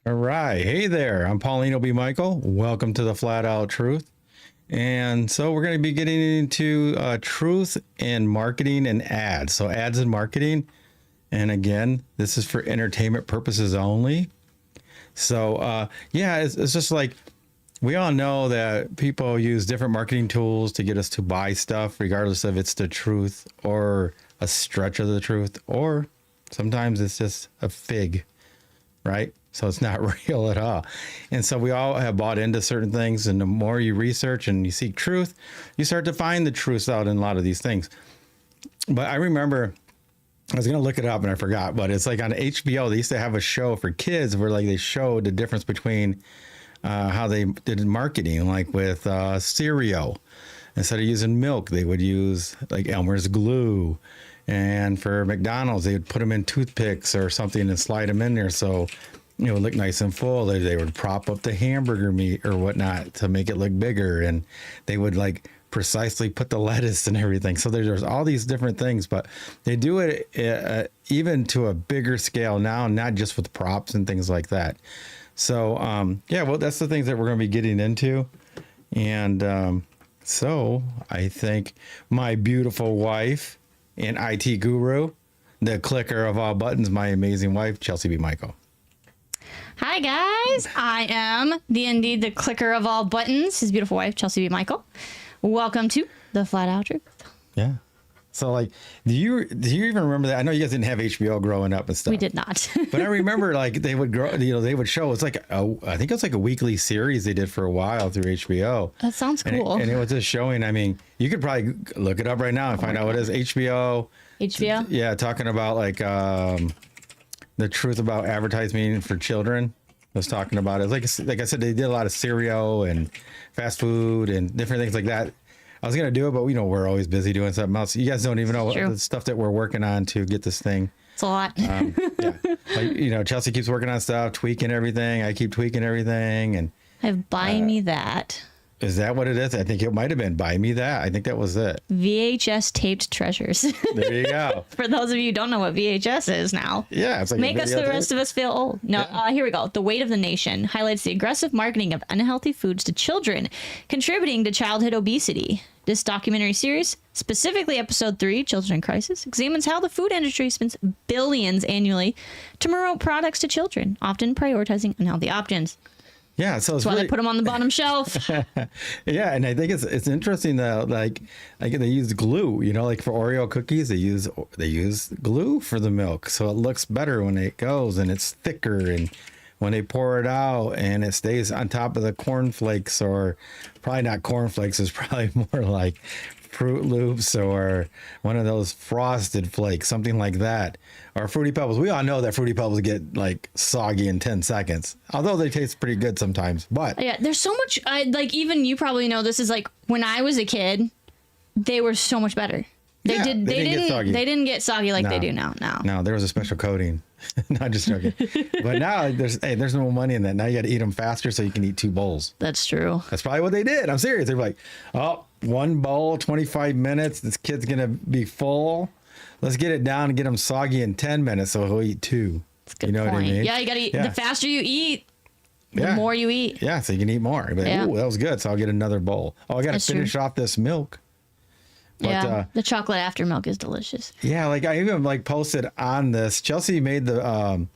All right. Hey there. I'm Paulino B. Michael. Welcome to the Flat Out Truth. And so we're going to be getting into truth in marketing and ads. So ads and marketing. And again, this is for entertainment purposes only. So yeah, it's just like we all know that people use different marketing tools to get us to buy stuff, regardless if it's the truth or a stretch of the truth, or sometimes it's just a fig, right? So it's not real at all. And so we all have bought into certain things. And the more you research and you seek truth, you start to find the truth out in a lot of these things. But I remember, I was going to look it up and I forgot, but it's like on HBO, they used to have a show for kids where like they showed the difference between how they did marketing, like with cereal. Instead of using milk, they would use like Elmer's glue. And for McDonald's, they would put them in toothpicks or something and slide them in there. So it would look nice and full. They would prop up the hamburger meat or whatnot to make it look bigger. And they would like precisely put the lettuce and everything. So there's all these different things, but they do it even to a bigger scale now, not just with props and things like that. So yeah, well, that's the things that we're going to be getting into. And so I think my beautiful wife and IT guru, the clicker of all buttons, my amazing wife, Chelsey B. Michael. Hi, guys. I am the clicker of all buttons, his beautiful wife, Chelsey B. Michael. Welcome to the Flat Out Truth. Yeah. So, like, do you even remember that? I know you guys didn't have HBO growing up and stuff. We did not. But I remember, like, they would they would show. It's like I think it was like a weekly series they did for a while through HBO. That sounds cool. And it was just showing. I mean, you could probably look it up right now and find out what it is. HBO. HBO. Yeah, talking about like the truth about advertising for children. I was talking about it. Like I said, they did a lot of cereal and fast food and different things like that. I was going to do it, but we're always busy doing something else. You guys don't even know the stuff that we're working on to get this thing. It's a lot. Yeah. Like, Chelsey keeps working on stuff, tweaking everything. I keep tweaking everything. And I have Buy Me That. Is that what it is? I think it might have been Buy Me That. I think that was it. VHS taped treasures. There you go. For those of you who don't know what VHS is now. Yeah. It's like Make us, the rest of us, feel old. No, yeah. Here we go. The Weight of the Nation highlights the aggressive marketing of unhealthy foods to children, contributing to childhood obesity. This documentary series, specifically episode 3, Children in Crisis, examines how the food industry spends billions annually to promote products to children, often prioritizing unhealthy options. Yeah, so it's That's why really, they put them on the bottom shelf. yeah, and I think it's interesting that like they use glue, you know, like for Oreo cookies they use glue for the milk, so it looks better when it goes and it's thicker, and when they pour it out and it stays on top of the cornflakes, or probably not cornflakes, it's probably more like Fruit Loops or one of those frosted flakes, something like that, or Fruity Pebbles. We all know that Fruity Pebbles get like soggy in 10 seconds, although they taste pretty good sometimes. But Yeah, there's so much. Like even you probably know this is like when I was a kid, they were so much better. They Yeah, they didn't get soggy. They didn't get soggy like they No. do now. no, there was a special coating. Not just joking. But now there's no money in that. Now you got to eat them faster so you can eat 2 bowls. That's true. That's probably what they did. I'm serious. They're like, oh, 1 bowl, 25 minutes. This kid's going to be full. Let's get it down and get him soggy in 10 minutes so he'll eat 2. That's a good You know point. what I mean? Yeah, you gotta eat. Yeah. The faster you eat, the Yeah. more you eat. Yeah, so you can eat more. But, Yeah. ooh, that was good. So I'll get another bowl. Oh, I got to That's finish off this milk. But, yeah, the chocolate after milk is delicious. yeah, like I even like posted on this. Chelsey made the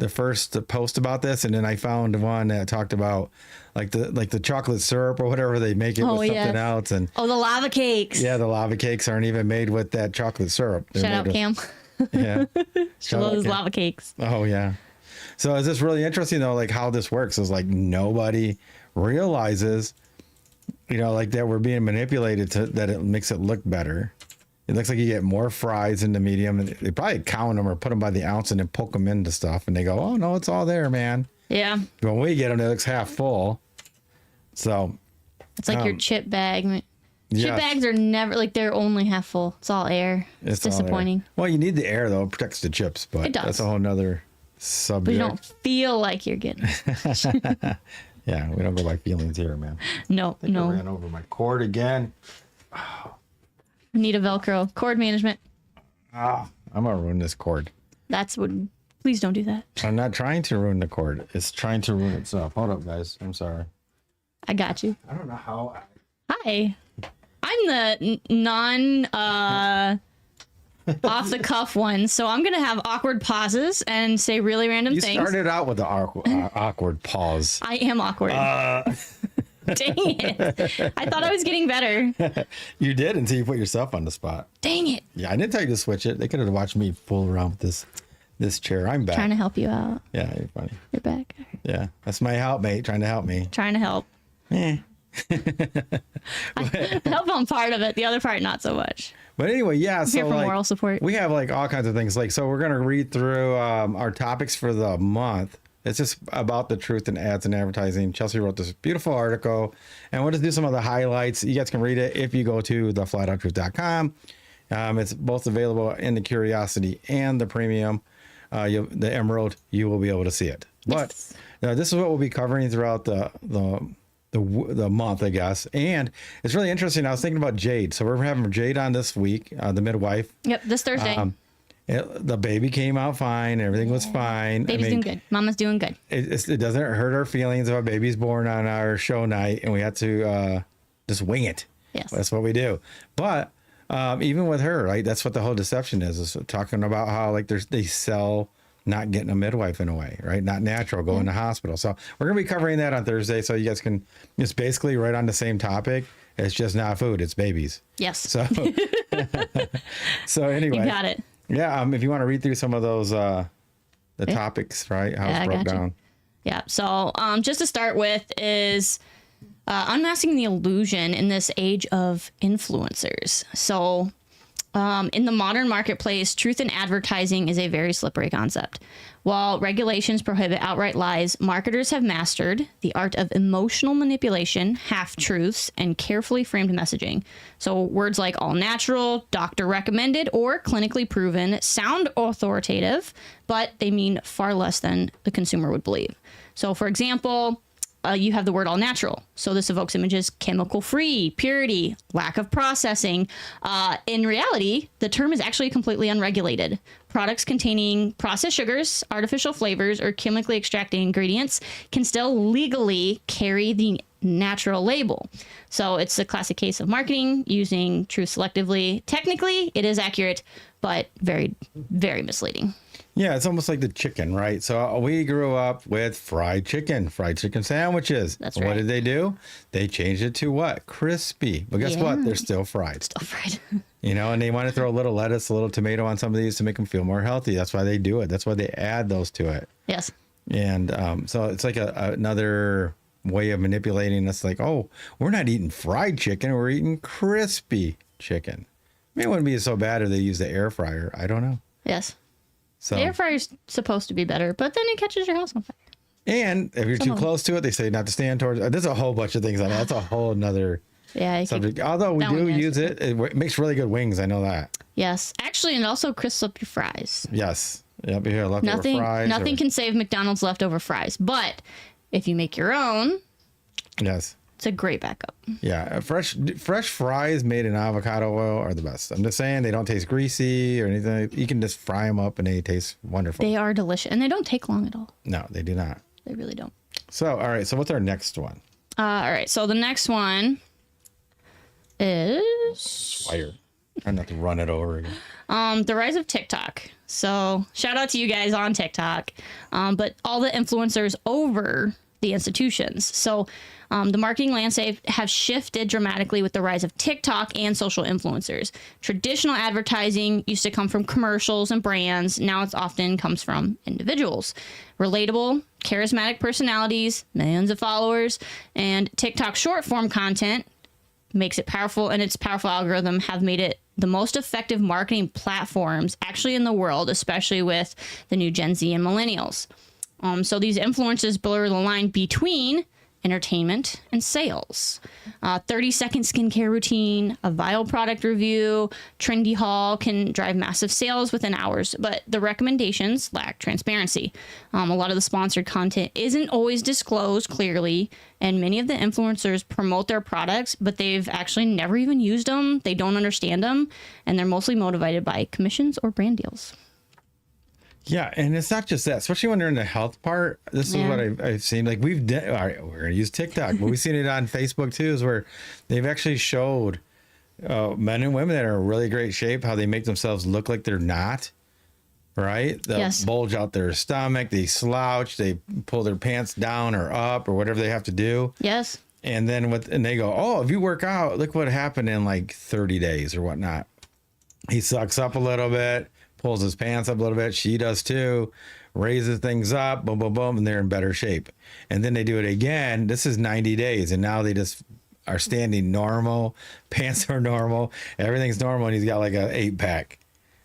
first post about this, and then I found one that talked about like the chocolate syrup or whatever they make it Oh, with something yes. else, and Oh, the lava cakes. yeah, the lava cakes aren't even made with that chocolate syrup. They're Shout out made Cam. with- Yeah. She Shout out loves Cam. lava cakes. Oh yeah. So it's just really interesting though, like how this works is like nobody realizes, you know, like that we're being manipulated to that it makes it look better. It looks like you get more fries in the medium, and they probably count them or put them by the ounce and then poke them into stuff, and they go, "Oh no, it's all there, man." Yeah, But when we get them, it looks half full. So it's like your chip bag. Chip yeah, bags are never like they're only half full. It's all air. It's all there. disappointing. Well, you need the air though; it protects the chips, but It does. that's a whole nother But subject. you don't feel like you're getting. Yeah, we don't go by feelings here, man. No, I no. ran over my cord again. Need a Velcro cord management. I'm gonna ruin this cord. That's what. Please don't do that. I'm not trying to ruin the cord. It's trying to ruin itself. Hold up, guys. I'm sorry. I got you. I don't know how. Hi. I'm the non off the cuff one, so I'm gonna have awkward pauses and say really random You things. started out with the awkward pause. I am awkward. Dang it. I thought I was getting better. You did until you put yourself on the spot. Dang it. Yeah, I didn't tell you to switch it. They could have watched me fool around with this chair. I'm back. Trying to help you out. Yeah, you're funny. You're back. Yeah, that's my helpmate trying to help me. Trying to help. Eh. Help on part of it. The other part, not so much. But anyway, yeah. So Here for like, moral support. we have like all kinds of things. Like, so we're gonna read through our topics for the month. It's just about the truth in ads and advertising. Chelsey wrote this beautiful article, and we'll just do some of the highlights. You guys can read it if you go to theflatouttruth.com. It's both available in the Curiosity and the Premium. The Emerald, you will be able to see it. But this is what we'll be covering throughout the month, I guess. And it's really interesting. I was thinking about Jade. So we're having Jade on this week, the midwife. Yep, this Thursday. The baby came out fine. Everything was fine. Baby's doing good. Mama's doing good. It doesn't hurt our feelings if a baby's born on our show night, and we had to just wing it. Yes. That's what we do. But even with her, right? That's what the whole deception is talking about how like they sell not getting a midwife in a way, right? Not natural, going to hospital. So we're going to be covering that on Thursday. So you guys can, it's basically right on the same topic. It's just not food. It's babies. Yes. So, so anyway. You got it. Yeah. If you want to read through some of those, the topics, right? How it's broke down. Yeah. So just to start with is unmasking the illusion in this age of influencers. So in the modern marketplace, truth in advertising is a very slippery concept. While regulations prohibit outright lies, marketers have mastered the art of emotional manipulation, half-truths, and carefully framed messaging. So words like all natural, doctor recommended, or clinically proven sound authoritative, but they mean far less than the consumer would believe. So for example, you have the word all natural. So this evokes images chemical free, purity, lack of processing. In reality, the term is actually completely unregulated. Products containing processed sugars, artificial flavors, or chemically extracted ingredients can still legally carry the natural label. So it's a classic case of marketing using truth selectively. Technically, it is accurate, but very, very misleading. Yeah, it's almost like the chicken, right? So we grew up with fried chicken sandwiches. That's What right. did they do? They changed it to what? Crispy. But guess what? Yeah. They're still fried. Still fried. And they want to throw a little lettuce, a little tomato on some of these to make them feel more healthy. That's why they do it. That's why they add those to it. Yes. And so it's like another way of manipulating us. Like, oh, we're not eating fried chicken. We're eating crispy chicken. I mean, it wouldn't be so bad if they used the air fryer. I don't know. Yes. So, The air fryer's supposed to be better, but then it catches your house on fire. and if you're too close to it, they say not to stand towards. There's a whole bunch of things on that. That's a whole nother Yeah. subject. Although we that do one, yes. use it, it makes really good wings. I know that. Yes. Actually, and it also crisps up your fries. Yes. Yep. You hear leftover Nothing fries. nothing can save McDonald's leftover fries. But if you make your own, Yes. it's a great backup. Yeah, fresh fries made in avocado oil are the best. I'm just saying they don't taste greasy or anything. You can just fry them up and they taste wonderful. They are delicious, and they don't take long at all. No, they do not. They really don't. So, all right. So, what's our next one? All right. So the next one is Fire. Try not to run it over again. the rise of TikTok. So shout out to you guys on TikTok, but all the influencers over the institutions. So the marketing landscape have shifted dramatically with the rise of TikTok and social influencers. Traditional advertising used to come from commercials and brands. Now it's often comes from individuals. Relatable, charismatic personalities, millions of followers, and TikTok short form content makes it powerful, and its powerful algorithm have made it the most effective marketing platforms actually in the world, especially with the new Gen Z and millennials. So these influencers blur the line between entertainment and sales. 30-second skincare routine, a viral product review, trendy haul can drive massive sales within hours, but the recommendations lack transparency. A lot of the sponsored content isn't always disclosed clearly, and many of the influencers promote their products, but they've actually never even used them. They don't understand them, and they're mostly motivated by commissions or brand deals. Yeah, and it's not just that, especially when they're in the health part. This is what I've seen. Like all right, we're gonna use TikTok, but we've seen it on Facebook too, is where they've actually showed men and women that are in really great shape how they make themselves look like they're not. Right? They'll Yes. bulge out their stomach, they slouch, they pull their pants down or up or whatever they have to do. Yes. And then and they go, oh, if you work out, look what happened in like 30 days or whatnot. He sucks up a little bit, pulls his pants up a little bit. She does too, raises things up, boom, boom, boom, and they're in better shape. And then they do it again. This is 90 days. And now they just are standing normal. Pants are normal. Everything's normal. And he's got like a 8-pack.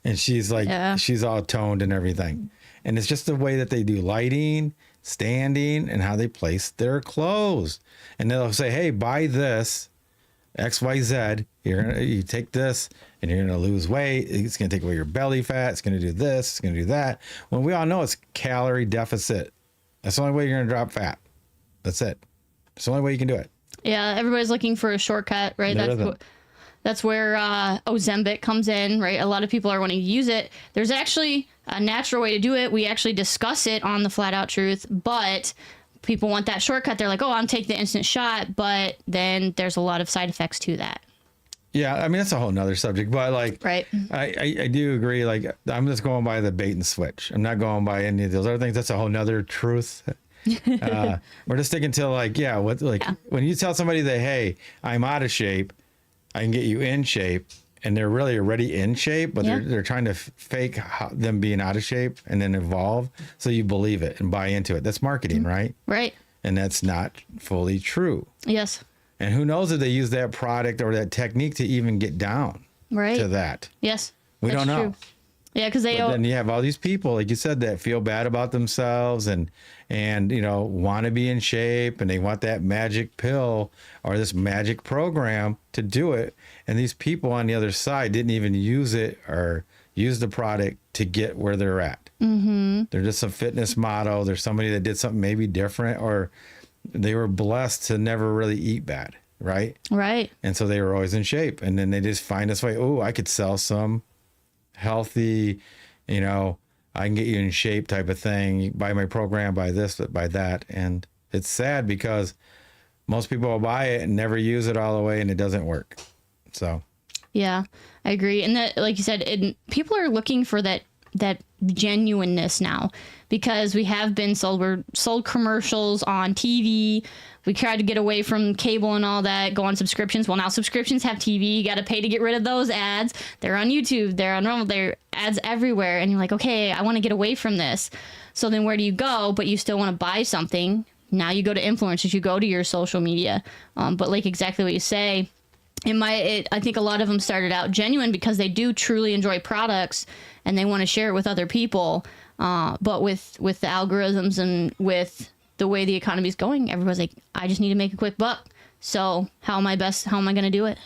And she's like, she's all toned and everything. And it's just the way that they do lighting, standing, and how they place their clothes. And they'll say, hey, buy this XYZ. You take this and you're going to lose weight. It's going to take away your belly fat. It's going to do this. It's going to do that. When we all know it's calorie deficit. That's the only way you're going to drop fat. That's it. It's the only way you can do it. Yeah, everybody's looking for a shortcut, right? That's where Ozempic comes in, right? A lot of people are wanting to use it. There's actually a natural way to do it. We actually discuss it on the Flat Out Truth, but people want that shortcut. They're like, oh, I'm taking the instant shot, but then there's a lot of side effects to that. Yeah, I mean, that's a whole nother subject, but like, right. I do agree. Like, I'm just going by the bait and switch. I'm not going by any of those other things. That's a whole nother truth. We're just sticking to like, when you tell somebody that, hey, I'm out of shape, I can get you in shape, and they're really already in shape, but they're trying to fake them being out of shape and then evolve. So you believe it and buy into it. That's marketing, right? Right. And that's not fully true. Yes. And who knows if they use that product or that technique to even get down to that. Yes. We don't know. True. Yeah, because then you have all these people, like you said, that feel bad about themselves and want to be in shape, and they want that magic pill or this magic program to do it. And these people on the other side didn't even use it or use the product to get where they're at. Mm-hmm. They're just a fitness model. There's somebody that did something maybe different, or they were blessed to never really eat bad, right? Right. And so they were always in shape. And then they just find this way, oh, I could sell some healthy, I can get you in shape type of thing. You buy my program, buy this, buy that. And it's sad because most people will buy it and never use it all the way, and it doesn't work. So. Yeah, I agree. And that, like you said, people are looking for that that genuineness now, because we have been sold commercials on TV. We tried to get away from cable and all that, go on subscriptions. Well, now subscriptions have TV. You got to pay to get rid of those ads. They're on YouTube. They're on Rumble. They're ads everywhere. And you're like, okay, I want to get away from this. So then where do you go? But you still want to buy something. Now you go to influencers. You go to your social media. But like exactly what you say, I think a lot of them started out genuine because they do truly enjoy products and they want to share it with other people. But with the algorithms and with the way the economy is going, everybody's like, I just need to make a quick buck. So how am I going to do it?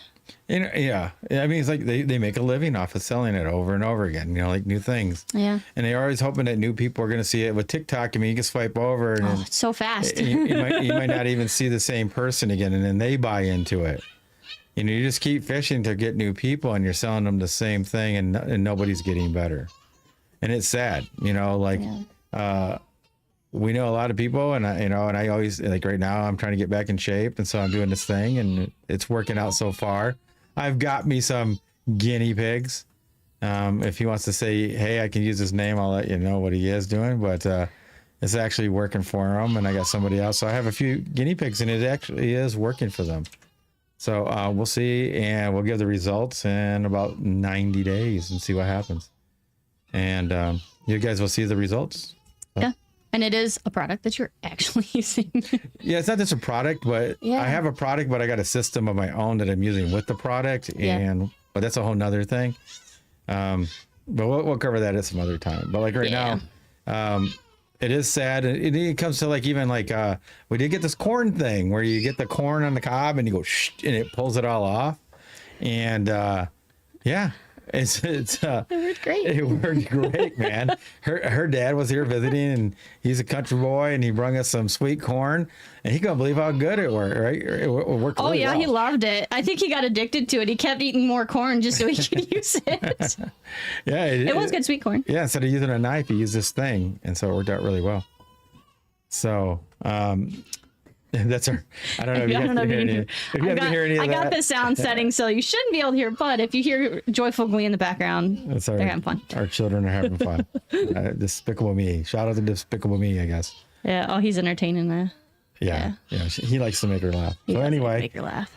Yeah. I mean, it's like they make a living off of selling it over and over again, like new things. Yeah. And they're always hoping that new people are going to see it. With TikTok, I mean, you can swipe over and it's so fast. you might not even see the same person again, and then they buy into it. You just keep fishing to get new people, and you're selling them the same thing, and nobody's getting better. And it's sad, we know a lot of people, and I always, like right now, I'm trying to get back in shape, and so I'm doing this thing, and it's working out so far. I've got me some guinea pigs. If he wants to say, hey, I can use his name, I'll let you know what he is doing, but it's actually working for him, and I got somebody else. So I have a few guinea pigs, and it actually is working for them. So we'll see, and we'll give the results in about 90 days and see what happens. And you guys will see the results. So. Yeah. And it is a product that you're actually using. Yeah, it's not just a product, but yeah. I have a product, but I got a system of my own that I'm using with the product. But that's a whole nother thing. But we'll cover that at some other time. But like right now, it is sad. It comes to like even like we did get this corn thing where you get the corn on the cob and you go shh, and it pulls it all off. And it worked great. It worked great, man. Her dad was here visiting, and he's a country boy, and he brought us some sweet corn, and he couldn't believe how good it worked. Right? It worked. Oh really yeah, well. he loved it. I think he got addicted to it. He kept eating more corn just so he could use it. Yeah, it was good sweet corn. Yeah, instead of using a knife, he used this thing, and so it worked out really well. So, that's our. I don't know if you guys can hear any of that. I got the sound setting, so you shouldn't be able to hear. But if you hear joyful glee in the background, they're having fun. Our children are having fun. Despicable Me. Shout out to Despicable Me, I guess. Yeah. Oh, he's entertaining there. Yeah. He likes to make her laugh. He so anyway, make her laugh.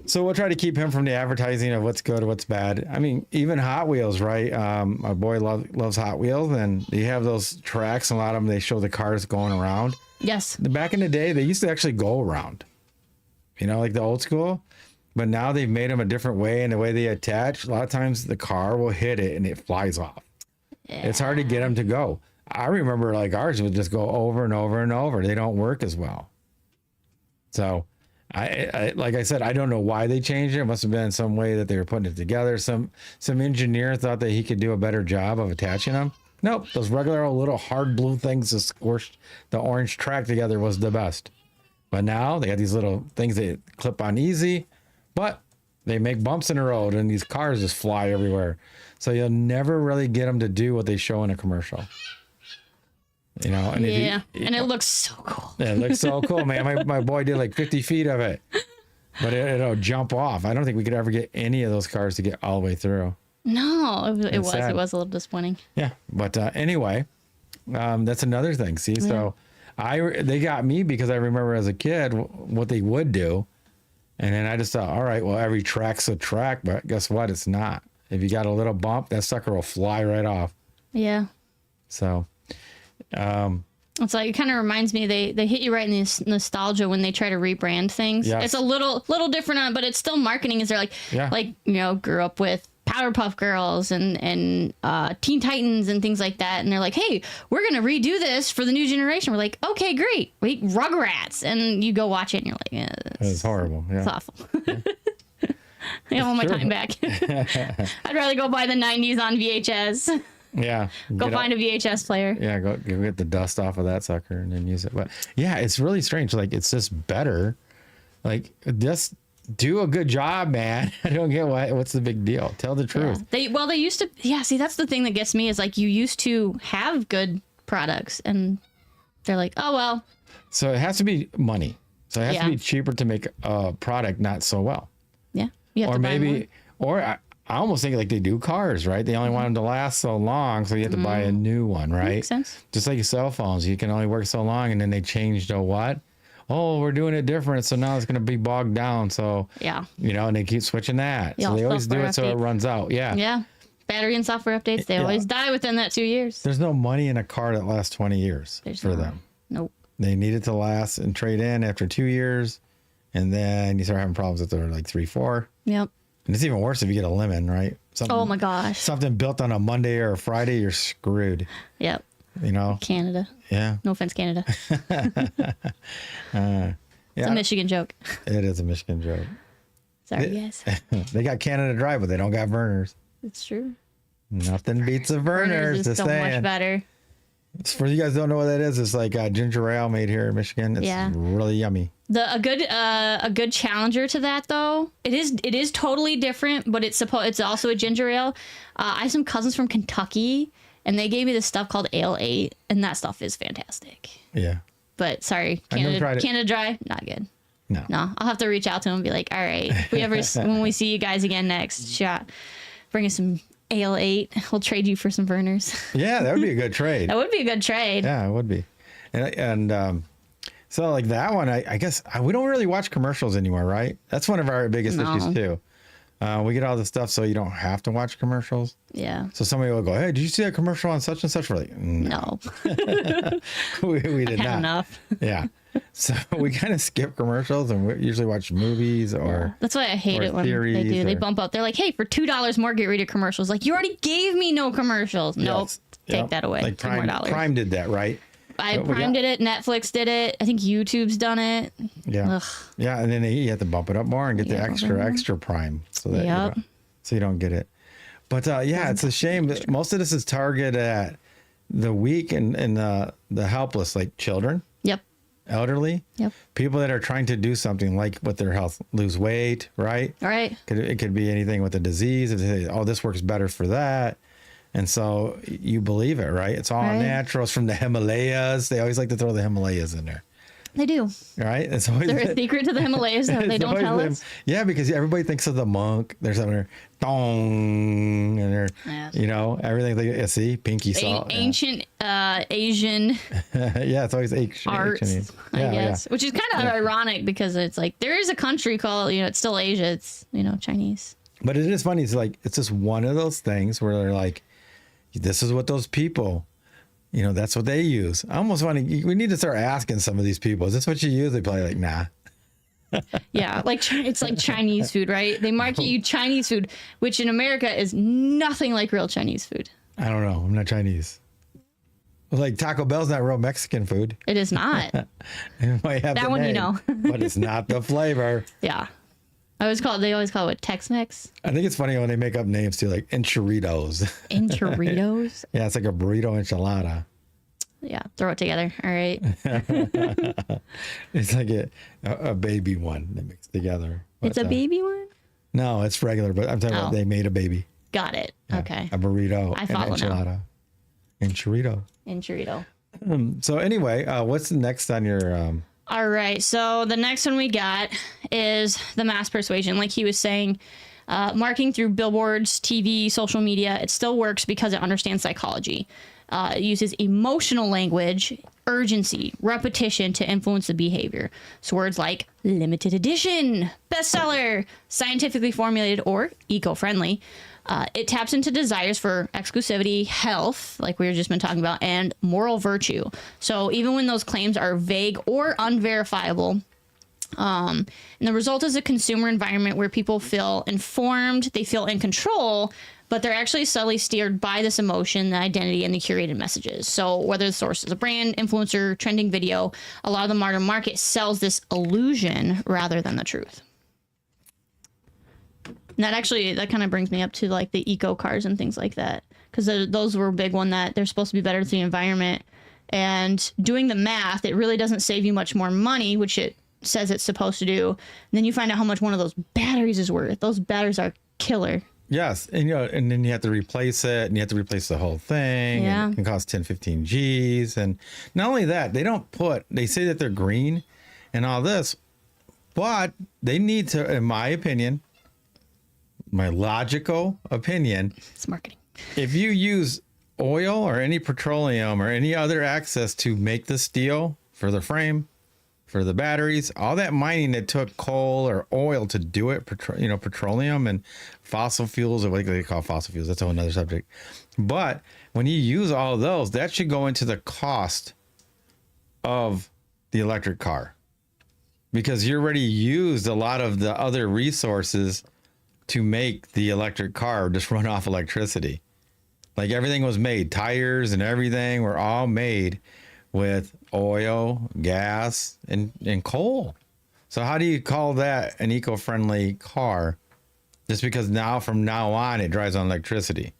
So we'll try to keep him from the advertising of what's good, what's bad. I mean, even Hot Wheels, right? My boy loves Hot Wheels, and you have those tracks, and a lot of them, they show the cars going around. Yes. Back in the day, they used to actually go around, like the old school. But now they've made them a different way, and the way they attach, a lot of times the car will hit it and it flies off. Yeah. It's hard to get them to go. I remember like ours would just go over and over and over. They don't work as well. So I like I said, I don't know why they changed it. It must have been some way that they were putting it together. Some engineer thought that he could do a better job of attaching them. Nope, those regular old little hard blue things that squished the orange track together was the best. But now they got these little things that clip on easy, but they make bumps in the road, and these cars just fly everywhere. So you'll never really get them to do what they show in a commercial. And and it looks so cool. Yeah, it looks so cool, man. My boy did like 50 feet of it, but it'll jump off. I don't think we could ever get any of those cars to get all the way through. No, it was a little disappointing. Yeah, but anyway, that's another thing. See, so they got me because I remember as a kid what they would do, and then I just thought, all right, well, every track's a track, but guess what? It's not. If you got a little bump, that sucker will fly right off. Yeah. So, it's like, it kind of reminds me, they hit you right in this nostalgia when they try to rebrand things. Yes. It's a little different, but it's still marketing. Is they're like, grew up with Powerpuff Girls and Teen Titans and things like that, and they're like, hey, we're gonna redo this for the new generation. We're like, okay, great. Wait, Rugrats, and you go watch it and you're like, yeah, it's horrible. Yeah. It's awful. I want my time back. I'd rather go buy the 90s on VHS. Yeah. Go find a VHS player. Yeah, go get the dust off of that sucker and then use it. But yeah, it's really strange. Like, it's just better. Like, just do a good job, man. I don't get what's the big deal. Tell the truth. Yeah. They used to. Yeah, see, that's the thing that gets me is like, you used to have good products, and they're like, oh well. So it has to be money. So it has to be cheaper to make a product not so well. Yeah. You have or to buy maybe, more. or I almost think like they do cars, right? They only want them to last so long, so you have to buy a new one, right? Makes sense. Just like your cell phones, you can only work so long, and then they change to what? Oh, we're doing it different, so now it's going to be bogged down. So Yeah. you know, and they keep switching that. Yeah, So they always do software it so it updates. runs out. Yeah. Yeah. Battery and software updates, they always die within that 2 years. There's no money in a car that lasts 20 years for not. them. Nope. They need it to last and trade in after 2 years, and then you start having problems if they're like 3, 4. Yep. And it's even worse if you get a lemon, right? Something, Oh my gosh. something built on a Monday or a Friday, you're screwed. Yep. You know? Canada. Yeah. No offense, Canada. Yeah. It's a Michigan joke. It is a Michigan joke. Sorry, guys. They got Canada Dry, but they don't got burners. It's true. Nothing beats a burners. Burners is Just so saying. much better. For you guys who don't know what that is, it's like ginger ale made here in Michigan. It's Yeah. really yummy. A good challenger to that though. It is totally different, but it's also a ginger ale. I have some cousins from Kentucky, and they gave me this stuff called Ale 8, and that stuff is fantastic. Yeah. But sorry, I never tried it. Canada Dry, not good. No. No, I'll have to reach out to them and be like, all right, if we ever when we see you guys again next shot, bring us some Ale 8. We'll trade you for some burners. Yeah, that would be a good trade. That would be a good trade. Yeah, it would be. And so like that one, I guess we don't really watch commercials anymore, right? That's one of our biggest issues too. We get all this stuff so you don't have to watch commercials. Yeah. So somebody will go, hey, did you see that commercial on such and such? We're like, no, No. we did Had not. enough. Yeah. So we kind of skip commercials and we usually watch movies or That's why I hate or it when they theories do. They or- bump up. They're like, hey, for $2 more, get rid of commercials. Like, you already gave me no commercials. Nope. Yes. Take Yep. that away. Like $2 more. Prime did that, right? Prime did it. Netflix did it. I think YouTube's done it. Yeah. Ugh. Yeah. And then you have to bump it up more and get the Yeah, extra Prime so that Yep. you don't get it. But yeah, it's a shame that most of this is targeted at the weak and the helpless, like children, Yep. elderly, Yep. people that are trying to do something like with their health, lose weight, right? All right. It could be anything with a disease. If they say, oh, this works better for that. And so you believe it, right? It's all Right. natural. It's from the Himalayas. They always like to throw the Himalayas in there, They do. right? It's always They're a secret to the Himalayas that they it's don't always tell them. us. Yeah, because everybody thinks of the monk. There's something there, dong, and they're, Yeah. you know, everything. They see pinky salt. Ancient Asian Yeah, it's always ancient. arts, ancient. I Yeah, guess. Which is kind of ironic because it's like there is a country called, it's still Asia. It's, Chinese. But it is funny. It's like it's just one of those things where they're like, this is what those people, that's what they use. I almost want to. We need to start asking some of these people, is this what you use? They're probably like, nah. Yeah, like it's like Chinese food, right? They market you Chinese food, which in America is nothing like real Chinese food. I don't know. I'm not Chinese. Like Taco Bell's not real Mexican food. It is not. It might have That the one you name, know. but it's not the flavor. Yeah. They always call it Tex-Mex. I think it's funny when they make up names too, like enchiritos. Enchiritos. Yeah, it's like a burrito enchilada. Yeah, throw it together. All right. It's like a baby one that mixed together. It's a baby one? No, it's regular, but I'm talking about they made a baby. Got it. Okay. A burrito I and follow now. enchilada. Enchirito. Enchirito. So anyway, what's the next on your All right. So the next one we got is the mass persuasion. Like he was saying, marketing through billboards, TV, social media, it still works because it understands psychology. It uses emotional language, urgency, repetition to influence the behavior. So words like limited edition, bestseller, scientifically formulated, or eco-friendly. It taps into desires for exclusivity, health, like we were just been talking about, and moral virtue. So even when those claims are vague or unverifiable, and the result is a consumer environment where people feel informed, they feel in control, but they're actually subtly steered by this emotion, the identity, and the curated messages. So whether the source is a brand, influencer, trending video, a lot of the modern market sells this illusion rather than the truth. And that kind of brings me up to like the eco cars and things like that, because those were a big one that they're supposed to be better to the environment. And doing the math, it really doesn't save you much more money, which it says it's supposed to do. And then you find out how much one of those batteries is worth. Those batteries are killer. Yes, and then you have to replace it, and you have to replace the whole thing. Yeah. And it can cost 10, 15 G's. And not only that, they say that they're green and all this, but they need to, in my opinion, my logical opinion, It's marketing. if you use oil or any petroleum or any other access to make the steel for the frame, for the batteries, all that mining that took coal or oil to do it, petroleum and fossil fuels, or what they call fossil fuels, that's a whole another subject. But when you use all of those, that should go into the cost of the electric car, because you already used a lot of the other resources to make the electric car just run off electricity. Like everything was made, tires and everything were all made with oil, gas, and coal. So how do you call that an eco-friendly car just because from now on it drives on electricity,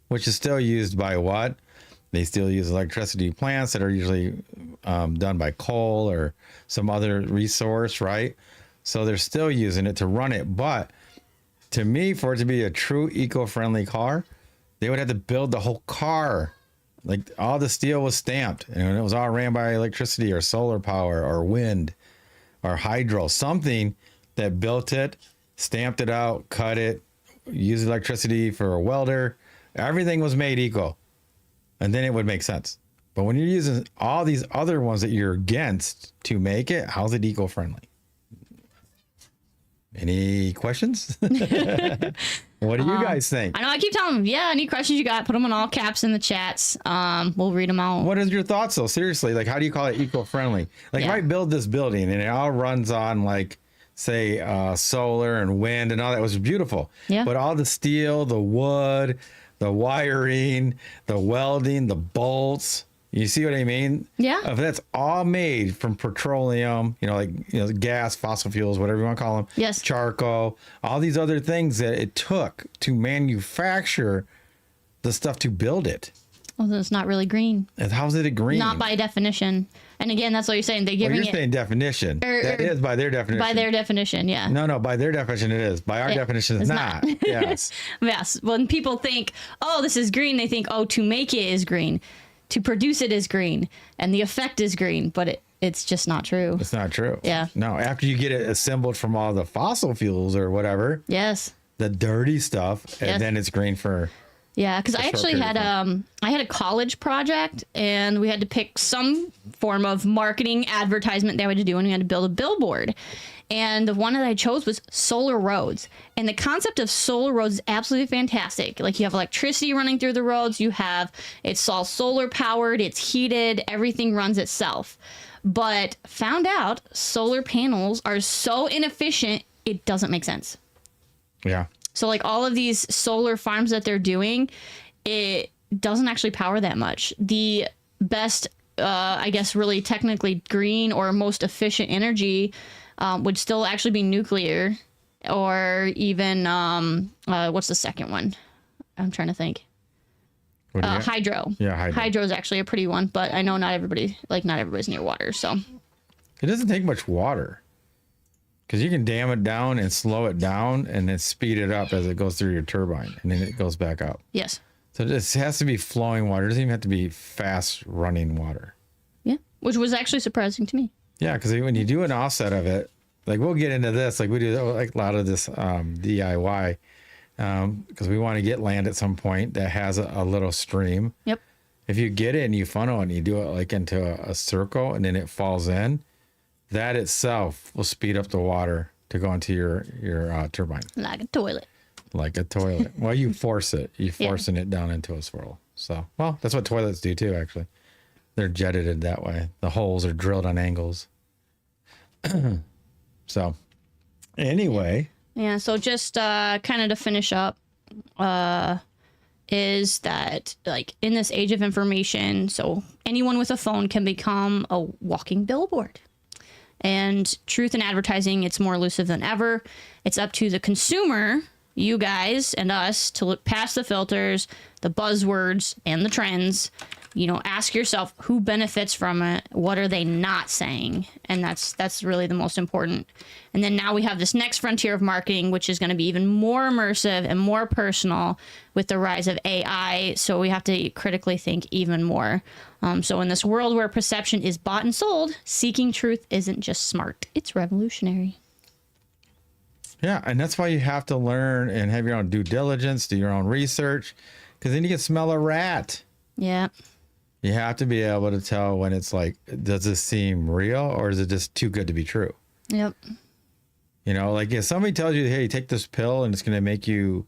which is still used by what? They still use electricity plants that are usually done by coal or some other resource, right? So they're still using it to run it. But to me, for it to be a true eco-friendly car, they would have to build the whole car. Like all the steel was stamped and it was all ran by electricity or solar power or wind or hydro, something that built it, stamped it out, cut it, used electricity for a welder. Everything was made eco. And then it would make sense. But when you're using all these other ones that you're against to make it, how's it eco-friendly? Any questions? What do you guys think? I know I keep telling them, yeah, any questions you got, put them in all caps in the chats. We'll read them out. What is your thoughts though? Seriously, like how do you call it eco-friendly? Like if I build this building and it all runs on like, say, solar and wind and all that, was beautiful. Yeah. But all the steel, the wood, the wiring, the welding, the bolts, you see what I mean? Yeah. If that's all made from petroleum, gas, fossil fuels, whatever you want to call them. Yes. Charcoal, all these other things that it took to manufacture the stuff to build it. Well, then it's not really green. And how's it a green? Not by definition. And again, that's what you're saying. They're giving you're saying definition. That is by their definition. By their definition, yeah. No, by their definition it is. By our definition, it's not. Yes. Yes. When people think, oh, this is green, they think, oh, to make it is green. To produce it is green. And the effect is green. But it's just not true. It's not true. Yeah. No, after you get it assembled from all the fossil fuels or whatever. Yes. The dirty stuff. And then it's green for... Yeah, because I actually had I had a college project and we had to pick some form of marketing advertisement that we had to do, and we had to build a billboard. And the one that I chose was solar roads. And the concept of solar roads is absolutely fantastic. Like you have electricity running through the roads, it's all solar powered, it's heated, everything runs itself. But found out solar panels are so inefficient, it doesn't make sense. Yeah. So like all of these solar farms that they're doing, it doesn't actually power that much. The best, I guess, really technically green or most efficient energy would still actually be nuclear, or even, what's the second one? I'm trying to think. Hydro. Yeah, hydro. Hydro is actually a pretty one, but I know not everybody's near water, so. It doesn't take much water. Because you can dam it down and slow it down and then speed it up as it goes through your turbine, and then it goes back up. Yes. So this has to be flowing water. It doesn't even have to be fast running water. Yeah, which was actually surprising to me. Yeah, because when you do an offset of it, like we'll get into this, like we do like a lot of this DIY, because we want to get land at some point that has a little stream. Yep. If you get it and you funnel it and you do it like into a circle and then it falls in, that itself will speed up the water to go into your turbine. Like a toilet. Like a toilet. Well, you force it. You're forcing it down into a swirl. So, well, that's what toilets do too, actually. They're jetted that way. The holes are drilled on angles. So, anyway. Yeah, so just kind of to finish up, is that like in this age of information, so anyone with a phone can become a walking billboard. And truth in advertising, it's more elusive than ever. It's up to the consumer, you guys and us, to look past the filters, the buzzwords, and the trends. Ask yourself who benefits from it. What are they not saying? And that's really the most important. And then now we have this next frontier of marketing, which is going to be even more immersive and more personal with the rise of AI. So we have to critically think even more. So in this world where perception is bought and sold, seeking truth isn't just smart. It's revolutionary. Yeah, and that's why you have to learn and have your own due diligence, do your own research, because then you can smell a rat. Yeah. You have to be able to tell when it's like, does this seem real or is it just too good to be true? Yep. You know, like if somebody tells you, hey, take this pill and it's going to make you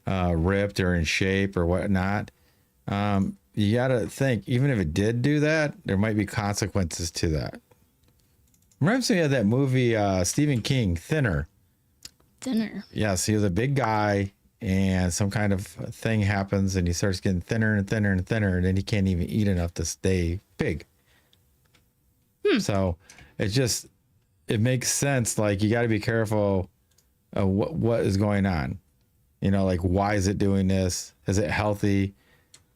ripped or in shape or whatnot, you got to think, even if it did do that, there might be consequences to that. Reminds me of that movie, Stephen King, Thinner. Thinner. Yes, he was a big guy and some kind of thing happens and he starts getting thinner and thinner and thinner and then he can't even eat enough to stay big. So it makes sense. Like you got to be careful of what is going on. You know, like why is it doing this? Is it healthy?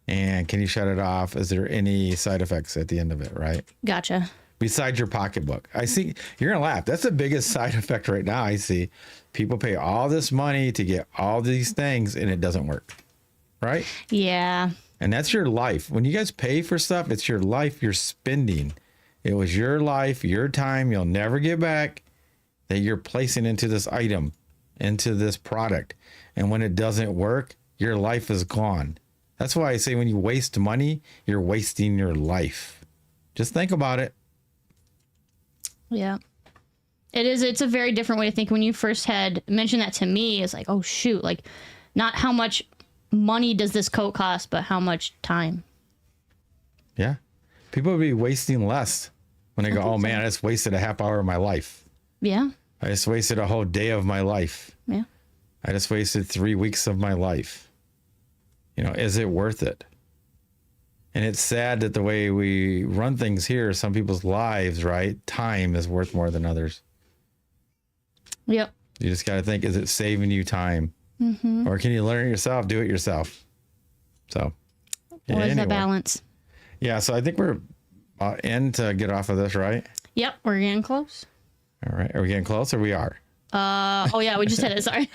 And can you shut it off? Is there any side effects at the end of it? Right. Gotcha. Besides your pocketbook. I see you're gonna laugh. That's the biggest side effect right now. I see people pay all this money to get all these things and it doesn't work. Right? Yeah. And that's your life. When you guys pay for stuff, it's your life you're spending. It was your life, your time you'll never get back that you're placing into this item, into this product. And when it doesn't work, your life is gone. That's why I say when you waste money, you're wasting your life. Just think about it. Yeah. It's a very different way to think. When you first had mentioned that to me, it's like, oh shoot, like not how much money does this coat cost, but how much time. Yeah. People would be wasting less when they go, oh man, I just wasted a half hour of my life. Yeah. I just wasted a whole day of my life. Yeah. I just wasted 3 weeks of my life. You know, is it worth it? And it's sad that the way we run things here, some people's lives, right? Time is worth more than others. Yep. You just got to think, is it saving you time? Mm-hmm. Or can you learn it yourself? Do it yourself. So, What is the balance? Yeah, so I think we're in to get off of this, right? Yep, we're getting close. All right. Are we getting close or we are? Oh yeah, we just hit it. Sorry.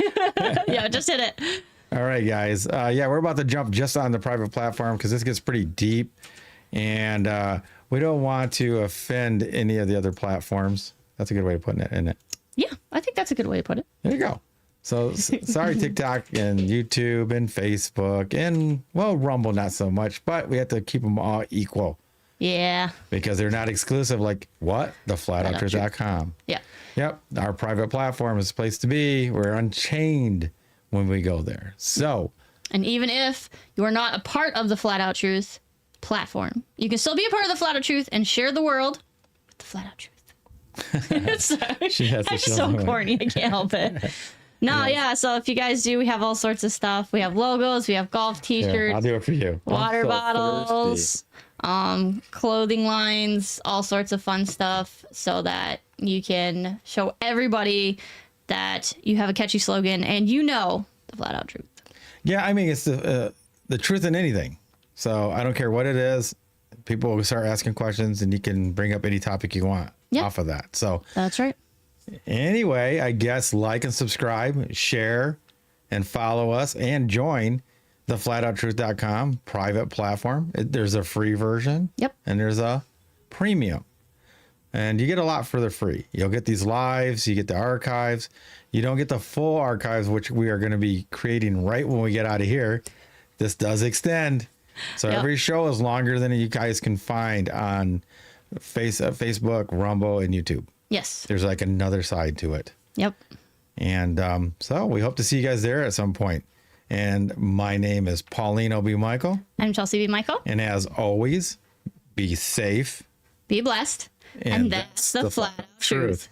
Yeah, just hit it. All right, guys. Yeah, we're about to jump just on the private platform because this gets pretty deep. And we don't want to offend any of the other platforms. That's a good way of putting it, isn't it? Yeah, I think that's a good way to put it. There you go. So sorry, TikTok and YouTube and Facebook and, well, Rumble, not so much. But we have to keep them all equal. Yeah. Because they're not exclusive like what? TheFlatOutTruth.com. Yeah. Yep. Our private platform is the place to be. We're unchained when we go there. So. And even if you are not a part of the Flat Out Truth platform, you can still be a part of the Flat Out Truth and share the world with the Flat Out Truth. Sorry. She has to I'm show so them. corny. I can't help it. No, yeah. So if you guys do, we have all sorts of stuff. We have logos. We have golf T-shirts. Here, I'll do it for you. Water I'm so bottles, thirsty. clothing lines, all sorts of fun stuff, so that you can show everybody that you have a catchy slogan and you know the Flat Out Truth. Yeah, I mean, it's the truth in anything. So I don't care what it is. People will start asking questions and you can bring up any topic you want off of that. So That's right. anyway, I guess like and subscribe, share, and follow us and join the FlatOutTruth.com private platform. There's a free version. Yep. And there's a premium. And you get a lot for the free. You'll get these lives, you get the archives. You don't get the full archives, which we are going to be creating right when we get out of here. This does extend. So every show is longer than you guys can find on Facebook, Rumble, and YouTube. Yes. There's like another side to it. Yep. And so we hope to see you guys there at some point. And my name is Paulino B. Michael. I'm Chelsey B. Michael. And as always, be safe. Be blessed. And that's the Flat Out Truth.